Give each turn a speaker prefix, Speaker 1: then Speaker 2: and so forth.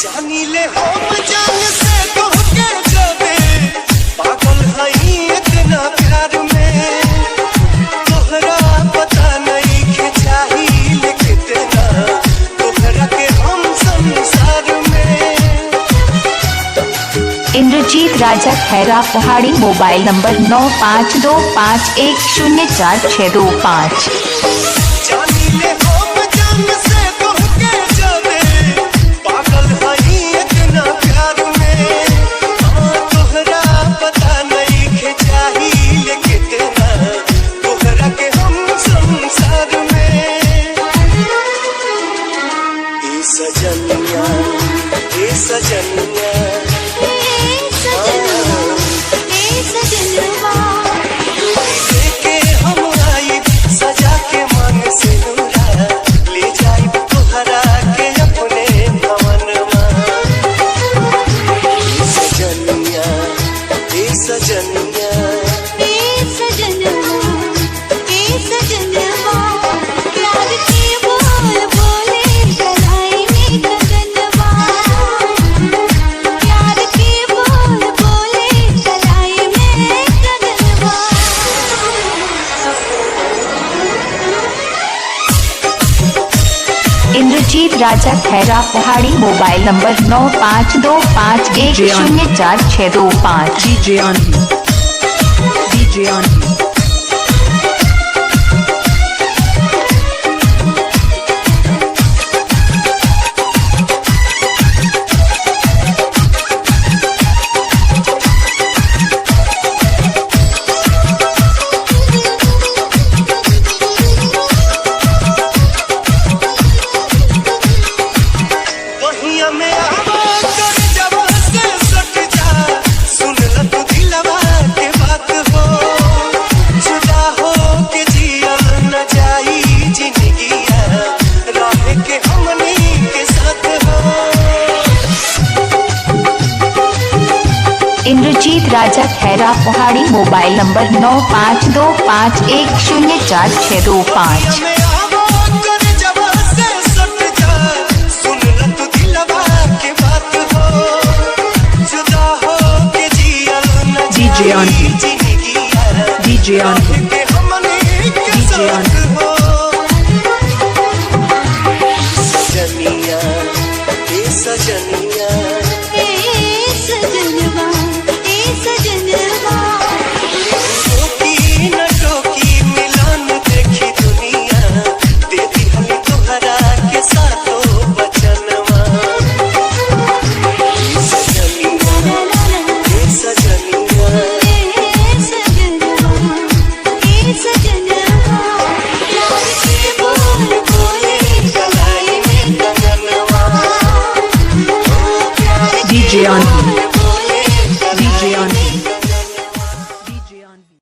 Speaker 1: जानी ले हम जान से कहके जाबे पागल हई इतना प्यार में तोहरा पता नहीं के चाहिए कितना तोहरा के हम संसार में।
Speaker 2: Indrajit Raja Khaira Pahadi mobile number 9525104625।
Speaker 1: सजनिया सजनवा लेके हम आई सजा के मन से दूरा ले जाई तोहरा के अपने भवनमा। सजनिया सजनिया सजनवा प्यार के बोल बोले गलाई में गगनवा प्यार के बोल बोले गलाई में गगनवा।
Speaker 2: Indrajit Raja Khaira Pahadi mobile number 9525104625।
Speaker 3: DJ on
Speaker 2: Indrajeet Raja Khaira Pahadi mobile number 9525104625।
Speaker 3: DJ on
Speaker 1: सजनिया सजनिया सजनवा टोकी न टोकी मिलन देखी दुनिया देती हली तोहरा के साथो बचनवा। सजनिया सजनिया प्यार के बोल बोले गलाई में गगनवा।
Speaker 3: DJ on